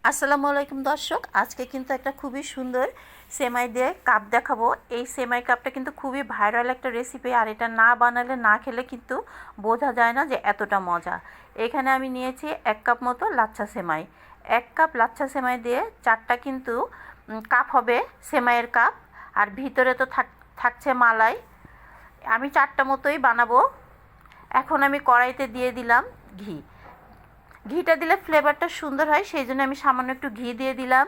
আসসালামু আলাইকুম দর্শক, আজকে কিন্তু একটা খুবই সুন্দর সেমাই দিয়ে কাপ দেখাবো। এই সেমাই কাপটা কিন্তু খুবই ভাইরাল একটা রেসিপি, আর এটা না বানালে না খেলে কিন্তু বোঝা যায় না যে এতটা মজা। এখানে আমি নিয়েছি 1 কাপ মতো লাচ্ছা সেমাই। 1 কাপ লাচ্ছা সেমাই দিয়ে 4টা কিন্তু কাপ হবে সেমাইয়ের কাপ, আর ভিতরে তো থাকছে মালাই। আমি 4টা মতোই বানাবো। এখন আমি কড়াইতে দিয়ে দিলাম ঘি। ঘিটা দিলে ফ্লেভারটা সুন্দর হয়, সেই জন্য আমি সামান্য একটু ঘি দিয়ে দিলাম।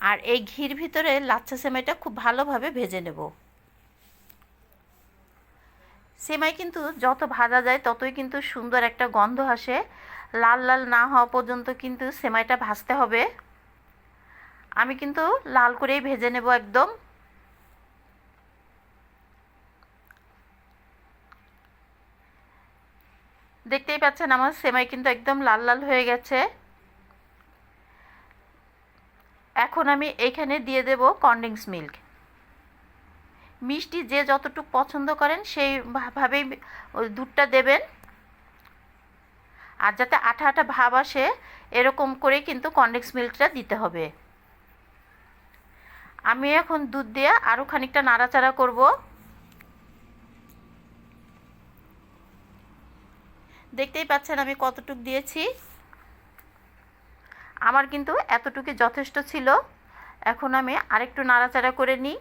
আর এই ঘির ভিতরে লাচ্ছা সেমাইটা খুব ভালোভাবে ভেজে নেব। সেমাই কিন্তু যত ভাজা যায় ততই কিন্তু সুন্দর একটা গন্ধ আসে। লাল লাল না হওয়া পর্যন্ত কিন্তু সেমাইটা ভাজতে হবে। আমি কিন্তু লাল করেই ভেজে নেব একদম। দেখতেই পাচ্ছেন আমার সেমাই কিন্তু একদম লাল লাল হয়ে গেছে। এখন আমি এখানে দিয়ে দেব কনডেন্স মিল্ক। মিষ্টি যে যতটুকু পছন্দ করেন সেইভাবেই দুধটা দেবেন। আর যাতে আঠা আঠা ভাব আসে এরকম করে কিন্তু কনডেন্স মিল্কটা দিতে হবে। আমি এখন দুধ দিয়ে আরও খানিকটা নাড়াচাড়া করব। দেখতেই পাচ্ছেন আমি কতটুক দিয়েছি। আমার কিন্তু এতটুকু যথেষ্ট ছিল। এখন আমি আরেকটু নাড়াচাড়া করে নিই।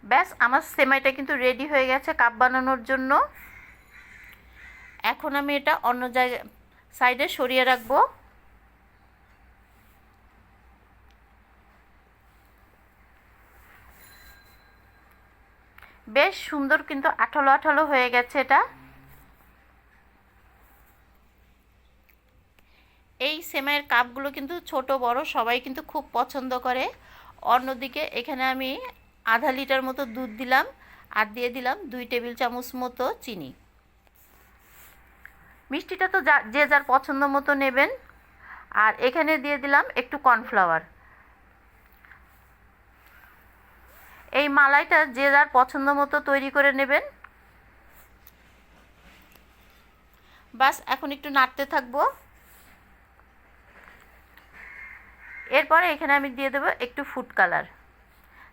ব্যাস, আমার সেমাইটা কিন্তু রেডি হয়ে গেছে কাপ বানানোর জন্য। এখন আমি এটা অন্য জায়গায় সাইডে সরিয়ে রাখবো। বেশ সুন্দর কিন্তু আঠালো আঠালো হয়ে গেছে এটা। এই সেমাইয়ের কাপগুলো কিন্তু ছোট বড় সবাই কিন্তু খুব পছন্দ করে। অন্যদিকে এখানে আমি আধা লিটার মতো দুধ দিলাম, আর দিয়ে দিলাম 2 টেবিল চামচ মতো চিনি। মিষ্টিটা তো যে যার পছন্দ মতো নেবেন। আর এখানে দিয়ে দিলাম একটু কর্নফ্লাওয়ার। এই মালাইটা যে যার পছন্দ মতো তৈরি করে নেবেন। বাস, এখন একটু নাড়তে থাকবো। এরপরে এখানে আমি দিয়ে দেবো একটু ফুড কালার।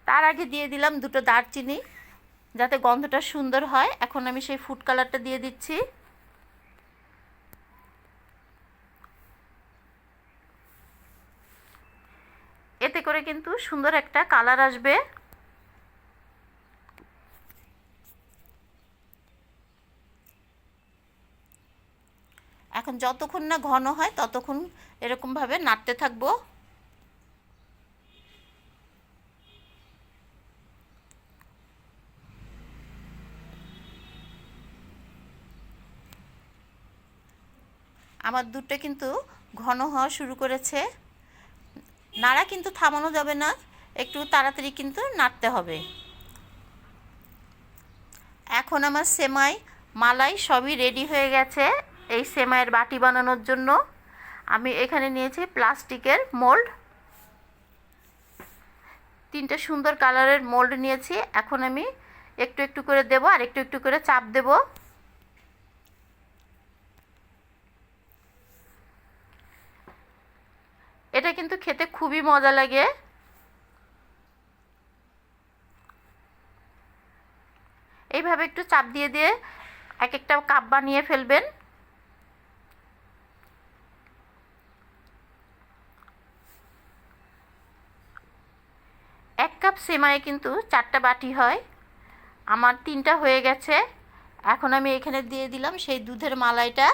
তার আগে দিয়ে দিলাম 2টো দারচিনি, যাতে গন্ধটা সুন্দর হয়। এখন আমি সেই ফুড কালারটা দিয়ে দিচ্ছি। এতে করে কিন্তু সুন্দর একটা কালার আসবে। এখন যতক্ষণ না ঘন হয় ততক্ষণ এরকমভাবে নাড়তে থাকবো। আমার দুধটা কিন্তু ঘন হওয়া শুরু করেছে। নাড়া কিন্তু থামানো যাবে না, একটু তাড়াতাড়ি কিন্তু নাড়তে হবে। এখন আমার সেমাই মালাই সবই রেডি হয়ে গেছে এই সেমাইয়ের বাটি বানানোর জন্য। আমি এখানে নিয়েছি প্লাস্টিকের মোল্ড। 3টে সুন্দর কালারের মোল্ড নিয়েছি। এখন আমি একটু একটু করে দেব, আর একটু একটু করে চাপ দেব। এটা কিন্তু খেতে খুবই মজা লাগে। এইভাবে একটু চাপ দিয়ে দিয়ে এক একটা কাপ বানিয়ে ফেলবেন। এক কাপ সেমাই কিন্তু 4টা বাটি হয়। আমার 3টা হয়ে গেছে। এখন আমি এখানে দিয়ে দিলাম সেই দুধের মালাইটা।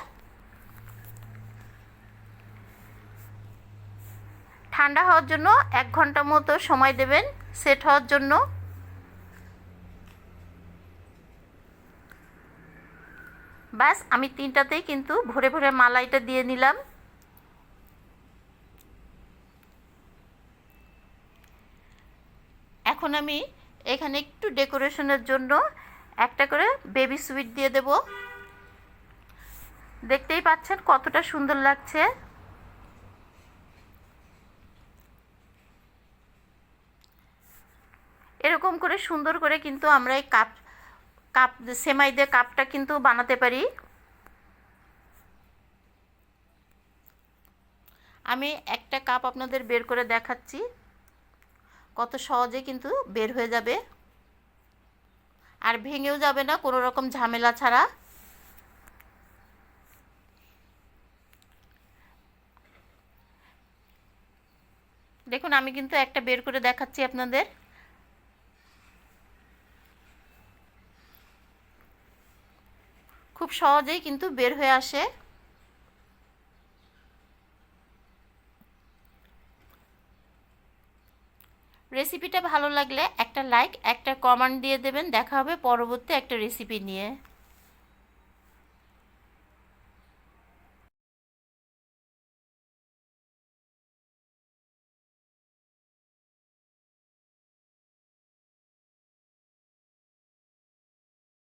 ঠান্ডা হওয়ার জন্য 1 ঘন্টা মতো সময় দেবেন সেট হওয়ার জন্য। ব্যাস, আমি 3টাতেই কিন্তু ভরে ভরে মালাইটা দিয়ে নিলাম। এখন আমি এখানে একটু ডেকোরেশনের জন্য একটা করে বেবি সুইট দিয়ে দেব। দেখতেই পাচ্ছেন কতটা সুন্দর লাগছে। এরকম করে সুন্দর করে কিন্তু আমরা এই কাপ কাপ সেমাই দিয়ে কাপটা কিন্তু বানাতে পারি। আমি একটা কাপ আপনাদের বের করে দেখাচ্ছি, কত সহজে কিন্তু বের হয়ে যাবে আর ভেঙেও যাবে না কোনো রকম ঝামেলা ছাড়া। দেখুন আমি কিন্তু একটা বের করে দেখাচ্ছি আপনাদের। খুব সহজেই কিন্তু বের হয়ে আসে। রেসিপিটা ভালো লাগলে একটা লাইক একটা কমেন্ট দিয়ে দেবেন। দেখা হবে পরবর্তী একটা রেসিপি নিয়ে।